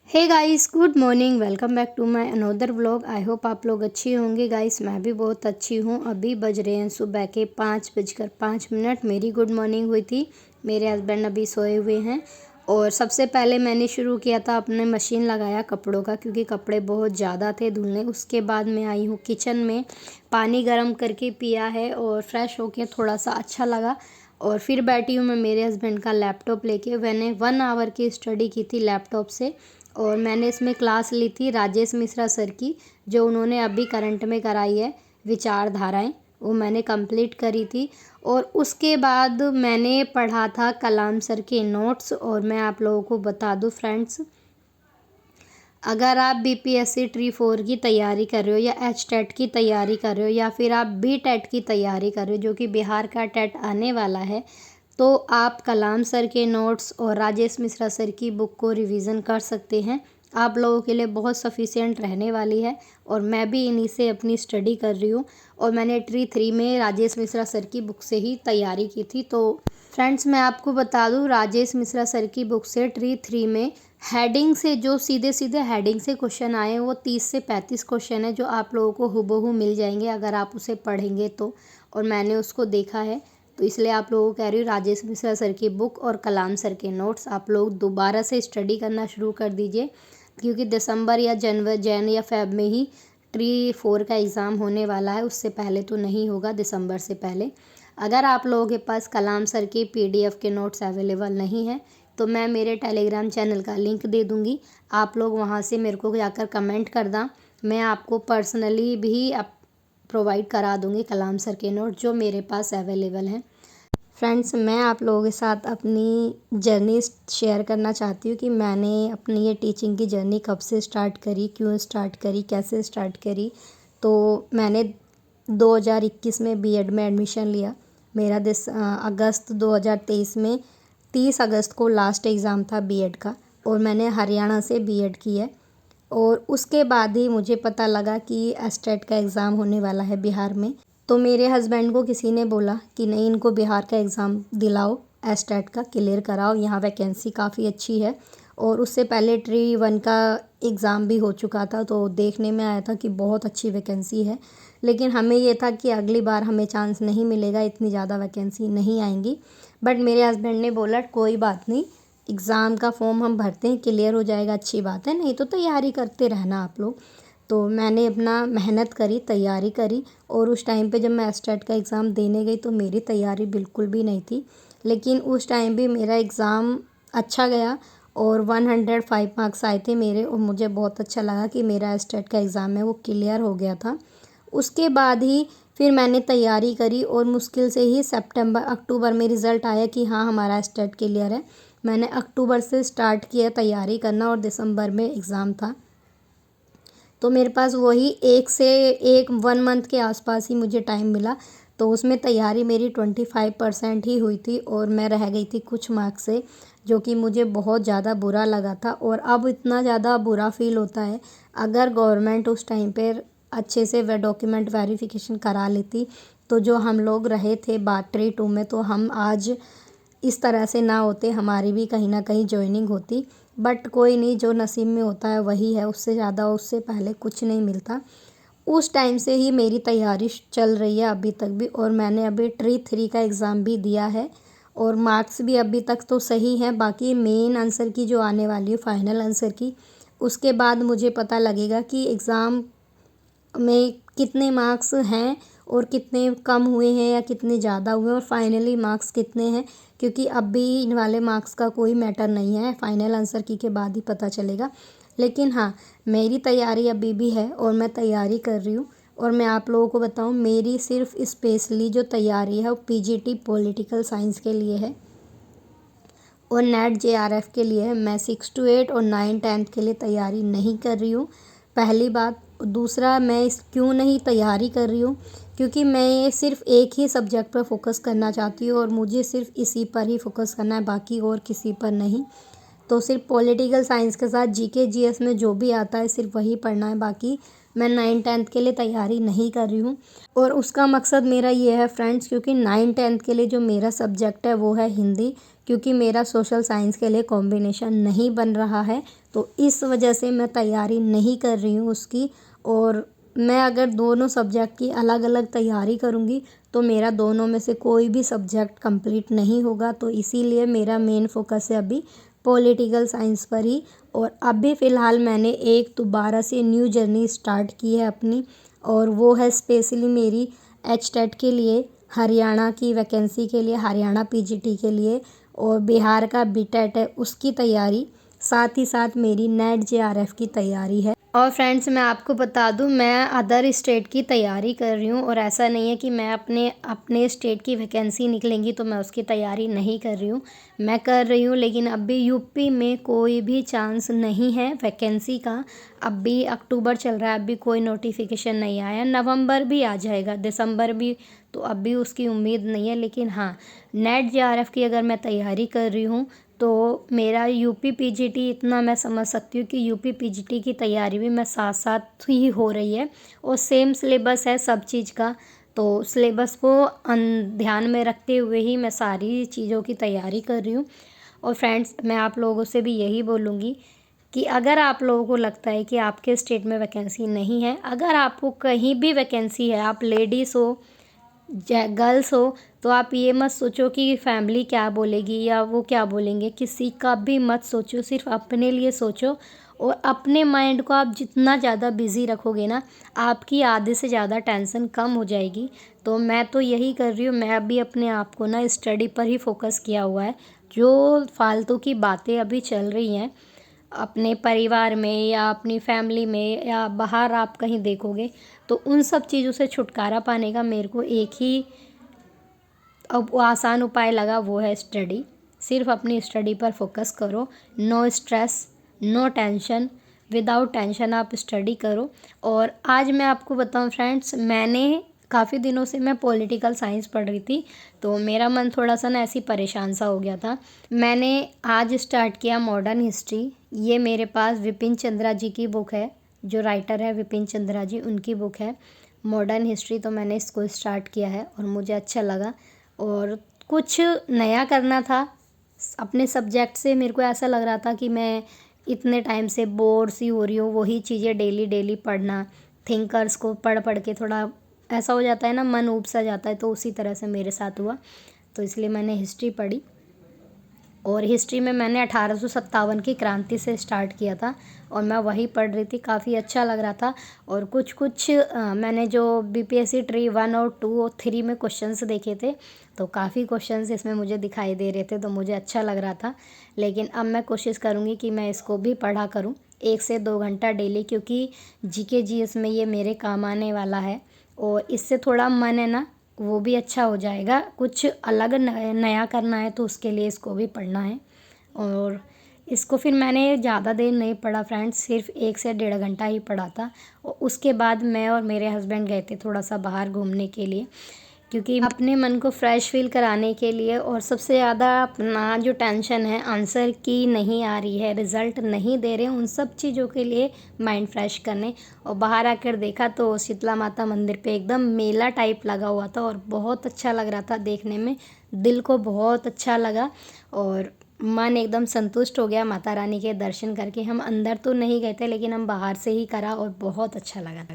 Hey guys, good morning. Welcome back to my another vlog. I hope आप लोग अच्छी होंगे। गाइस मैं भी बहुत अच्छी हूँ। अभी बज रहे हैं सुबह के 5:05। मेरी गुड मॉर्निंग हुई थी। मेरे हस्बैंड अभी सोए हुए हैं और सबसे पहले मैंने शुरू किया था, अपने मशीन लगाया कपड़ों का, क्योंकि कपड़े बहुत ज़्यादा थे धुलने। उसके बाद मैं आई हूँ किचन में, पानी गर्म करके पिया है और फ्रेश होके थोड़ा सा अच्छा लगा। और फिर बैठी हूँ मैं मेरे हस्बैंड का लैपटॉप लेके। मैंने 1 आवर की स्टडी की थी लैपटॉप से और मैंने इसमें क्लास ली थी राजेश मिश्रा सर की, जो उन्होंने अभी करंट में कराई है, विचारधाराएं, वो मैंने कंप्लीट करी थी। और उसके बाद मैंने पढ़ा था कलाम सर के नोट्स। और मैं आप लोगों को बता दूं फ्रेंड्स, अगर आप बीपीएससी ट्री 4 की तैयारी कर रहे हो या एच टेट की तैयारी कर रहे हो या फिर आप बी टेट की तैयारी कर रहे हो, जो कि बिहार का टेट आने वाला है, तो आप कलाम सर के नोट्स और राजेश मिश्रा सर की बुक को रिवीजन कर सकते हैं। आप लोगों के लिए बहुत सफिशिएंट रहने वाली है और मैं भी इन्हीं से अपनी स्टडी कर रही हूँ। और मैंने ट्री 3 में राजेश मिश्रा सर की बुक से ही तैयारी की थी। तो फ्रेंड्स मैं आपको बता दूँ, राजेश मिश्रा सर की बुक से ट्री 3 में हेडिंग से, जो सीधे सीधे हेडिंग से क्वेश्चन आए, वो 30 से 35 क्वेश्चन है, जो आप लोगों को हुबहू मिल जाएंगे अगर आप उसे पढ़ेंगे तो। और मैंने उसको देखा है, तो इसलिए आप लोगों को कह रही हूँ, राजेश मिश्रा सर की बुक और कलाम सर के नोट्स आप लोग दोबारा से स्टडी करना शुरू कर दीजिए, क्योंकि दिसंबर या जैन या फेब में ही ट्री 4 का एग्ज़ाम होने वाला है। उससे पहले तो नहीं होगा, दिसंबर से पहले। अगर आप लोगों के पास कलाम सर के पीडीएफ के नोट्स अवेलेबल नहीं है, तो मैं मेरे टेलीग्राम चैनल का लिंक दे दूँगी, आप लोग वहाँ से मेरे को जाकर कमेंट कर दें। मैं आपको पर्सनली भी प्रोवाइड करा दूँगी कलाम सर के नोट, जो मेरे पास अवेलेबल हैं। फ्रेंड्स मैं आप लोगों के साथ अपनी जर्नी शेयर करना चाहती हूँ कि मैंने अपनी ये टीचिंग की जर्नी कब से स्टार्ट करी, क्यों स्टार्ट करी, कैसे स्टार्ट करी। तो मैंने 2021 में बीएड में एडमिशन लिया। मेरा अगस्त 2023 में 30 अगस्त को लास्ट एग्ज़ाम था बीएड का, और मैंने हरियाणा से बीएड की है। और उसके बाद ही मुझे पता लगा कि एस्टेट का एग्ज़ाम होने वाला है बिहार में। तो मेरे हस्बैंड को किसी ने बोला कि नहीं, इनको बिहार का एग्ज़ाम दिलाओ, एस्टेट का क्लियर कराओ, यहाँ वैकेंसी काफ़ी अच्छी है। और उससे पहले ट्री 1 का एग्ज़ाम भी हो चुका था, तो देखने में आया था कि बहुत अच्छी वैकेंसी है। लेकिन हमें ये था कि अगली बार हमें चांस नहीं मिलेगा, इतनी ज़्यादा वैकेंसी नहीं आएंगी। बट मेरे हस्बैंड ने बोला कोई बात नहीं, एग्ज़ाम का फॉर्म हम भरते हैं, क्लियर हो जाएगा, अच्छी बात है, नहीं तो तैयारी करते रहना आप लोग। तो मैंने अपना मेहनत करी, तैयारी करी। और उस टाइम पे जब मैं एस्टेट का एग्ज़ाम देने गई तो मेरी तैयारी बिल्कुल भी नहीं थी, लेकिन उस टाइम भी मेरा एग्ज़ाम अच्छा गया और 105 मार्क्स आए थे मेरे, और मुझे बहुत अच्छा लगा कि मेरा एस्टेट का एग्ज़ाम है वो क्लियर हो गया था। उसके बाद ही फिर मैंने तैयारी करी और मुश्किल से ही सितंबर अक्टूबर में रिज़ल्ट आया कि हाँ हमारा एस्टेट क्लियर है। मैंने अक्टूबर से स्टार्ट किया तैयारी करना और दिसंबर में एग्ज़ाम था। तो मेरे पास वही 1 मंथ के आसपास ही मुझे टाइम मिला। तो उसमें तैयारी मेरी 25% ही हुई थी और मैं रह गई थी कुछ मार्क्स से, जो कि मुझे बहुत ज़्यादा बुरा लगा था। और अब इतना ज़्यादा बुरा फील होता है, अगर गवर्नमेंट उस टाइम पर अच्छे से वे डॉक्यूमेंट वेरिफिकेशन करा लेती, तो जो हम लोग रहे थे बात ट्री 2 में, तो हम आज इस तरह से ना होते, हमारी भी कहीं ना कहीं जॉइनिंग होती। बट कोई नहीं, जो नसीब में होता है वही है, उससे ज़्यादा उससे पहले कुछ नहीं मिलता। उस टाइम से ही मेरी तैयारी चल रही है अभी तक भी, और मैंने अभी ट्री 3 का एग्ज़ाम भी दिया है और मार्क्स भी अभी तक तो सही हैं। बाकी मेन आंसर की जो आने वाली है, फाइनल आंसर की, उसके बाद मुझे पता लगेगा कि एग्ज़ाम में कितने मार्क्स हैं और कितने कम हुए हैं या कितने ज़्यादा हुए हैं और फाइनली मार्क्स कितने हैं, क्योंकि अभी इन वाले मार्क्स का कोई मैटर नहीं है, फाइनल आंसर की के बाद ही पता चलेगा। लेकिन हाँ, मेरी तैयारी अभी भी है और मैं तैयारी कर रही हूँ। और मैं आप लोगों को बताऊँ, मेरी सिर्फ स्पेशली जो तैयारी है वो पीजीटी पॉलिटिकल साइंस के लिए है और नेट जेआरएफ के लिए है। मैं 6 to 8 और 9 10th के लिए तैयारी नहीं कर रही हूँ, पहली बात। दूसरा, मैं इस क्यों नहीं तैयारी कर रही हूँ, क्योंकि मैं सिर्फ एक ही सब्जेक्ट पर फोकस करना चाहती हूँ और मुझे सिर्फ इसी पर ही फोकस करना है, बाकी और किसी पर नहीं। तो सिर्फ पॉलिटिकल साइंस के साथ जीके जीएस में जो भी आता है सिर्फ वही पढ़ना है, बाकी मैं 9 10th के लिए तैयारी नहीं कर रही हूँ। और उसका मकसद मेरा ये है फ्रेंड्स, क्योंकि 9 10th के लिए जो मेरा सब्जेक्ट है वो है हिंदी, क्योंकि मेरा सोशल साइंस के लिए कॉम्बिनेशन नहीं बन रहा है, तो इस वजह से मैं तैयारी नहीं कर रही हूँ उसकी। और मैं अगर दोनों सब्जेक्ट की अलग अलग तैयारी करूँगी तो मेरा दोनों में से कोई भी सब्जेक्ट कंप्लीट नहीं होगा। तो इसीलिए मेरा मेन फोकस है अभी पॉलिटिकल साइंस पर ही। और अभी फ़िलहाल मैंने एक दोबारा से न्यू जर्नी स्टार्ट की है अपनी, और वो है स्पेशली मेरी एचटेट के लिए, हरियाणा की वैकेंसी के लिए, हरियाणा पीजीटी के लिए, और बिहार का बीटेट है उसकी तैयारी, साथ ही साथ मेरी नेट जेआरएफ की तैयारी है। और फ्रेंड्स, मैं आपको बता दूं, मैं अदर स्टेट की तैयारी कर रही हूं, और ऐसा नहीं है कि मैं अपने स्टेट की वैकेंसी निकलेंगी तो मैं उसकी तैयारी नहीं कर रही हूं, मैं कर रही हूं। लेकिन अभी यूपी में कोई भी चांस नहीं है वैकेंसी का। अभी अक्टूबर चल रहा है, अभी कोई नोटिफिकेशन नहीं आया। नवंबर भी आ जाएगा, दिसंबर भी, तो अभी उसकी उम्मीद नहीं है। लेकिन हाँ, नेट जेआरएफ की अगर मैं तैयारी कर रही हूँ तो मेरा यूपी पीजीटी, इतना मैं समझ सकती हूँ कि यूपी पीजीटी की तैयारी भी मैं साथ साथ ही हो रही है, और सेम सिलेबस है सब चीज़ का। तो सिलेबस को ध्यान में रखते हुए ही मैं सारी चीज़ों की तैयारी कर रही हूँ। और फ्रेंड्स, मैं आप लोगों से भी यही बोलूँगी कि अगर आप लोगों को लगता है कि आपके स्टेट में वैकेंसी नहीं है, अगर आपको कहीं भी वैकेंसी है, आप लेडीज़ हो, गर्ल्स हो, तो आप ये मत सोचो कि फैमिली क्या बोलेगी या वो क्या बोलेंगे, किसी का भी मत सोचो, सिर्फ अपने लिए सोचो। और अपने माइंड को आप जितना ज़्यादा बिज़ी रखोगे ना, आपकी आधे से ज़्यादा टेंशन कम हो जाएगी। तो मैं तो यही कर रही हूँ, मैं अभी अपने आप को ना स्टडी पर ही फोकस किया हुआ है। जो फालतू की बातें अभी चल रही हैं अपने परिवार में या अपनी फैमिली में या बाहर आप कहीं देखोगे, तो उन सब चीज़ों से छुटकारा पाने का मेरे को एक ही अब आसान उपाय लगा, वो है स्टडी। सिर्फ अपनी स्टडी पर फोकस करो, no stress, no tension, without tension आप स्टडी करो। और आज मैं आपको बताऊं फ्रेंड्स, मैंने काफ़ी दिनों से मैं पॉलिटिकल साइंस पढ़ रही थी, तो मेरा मन थोड़ा सा ना ऐसी परेशान सा हो गया था। मैंने आज स्टार्ट किया मॉडर्न हिस्ट्री। ये मेरे पास विपिन चंद्रा जी की बुक है, जो राइटर है विपिन चंद्रा जी, उनकी बुक है मॉडर्न हिस्ट्री। तो मैंने इसको स्टार्ट किया है और मुझे अच्छा लगा, और कुछ नया करना था अपने सब्जेक्ट से। मेरे को ऐसा लग रहा था कि मैं इतने टाइम से बोर सी हो रही हूँ, वही चीज़ें डेली डेली पढ़ना, थिंकर्स को पढ़ पढ़ के थोड़ा ऐसा हो जाता है ना, मन ऊब सा जाता है। तो उसी तरह से मेरे साथ हुआ, तो इसलिए मैंने हिस्ट्री पढ़ी। और हिस्ट्री में मैंने 1857 की क्रांति से स्टार्ट किया था, और मैं वही पढ़ रही थी, काफ़ी अच्छा लग रहा था। और कुछ मैंने जो बीपीएससी ट्री 1 और 2 और 3 में क्वेश्चंस देखे थे, तो काफ़ी क्वेश्चंस इसमें मुझे दिखाई दे रहे थे, तो मुझे अच्छा लग रहा था। लेकिन अब मैं कोशिश करूँगी कि मैं इसको भी पढ़ा करूँ 1 से 2 घंटा डेली, क्योंकि जीके जीएस में ये मेरे काम आने वाला है। और इससे थोड़ा मन है ना, वो भी अच्छा हो जाएगा। कुछ अलग नया करना है तो उसके लिए इसको भी पढ़ना है। और इसको फिर मैंने ज़्यादा देर नहीं पढ़ा फ्रेंड्स, सिर्फ 1 से 1.5 घंटा ही पढ़ा था। और उसके बाद मैं और मेरे हस्बैंड गए थे थोड़ा सा बाहर घूमने के लिए, क्योंकि अपने मन को फ्रेश फील कराने के लिए। और सबसे ज़्यादा अपना जो टेंशन है आंसर की नहीं आ रही है, रिज़ल्ट नहीं दे रहे, उन सब चीज़ों के लिए माइंड फ्रेश करने। और बाहर आकर देखा तो शीतला माता मंदिर पे एकदम मेला टाइप लगा हुआ था, और बहुत अच्छा लग रहा था देखने में, दिल को बहुत अच्छा लगा, और मन एकदम संतुष्ट हो गया माता रानी के दर्शन करके। हम अंदर तो नहीं गए थे, लेकिन हम बाहर से ही करा, और बहुत अच्छा लगा।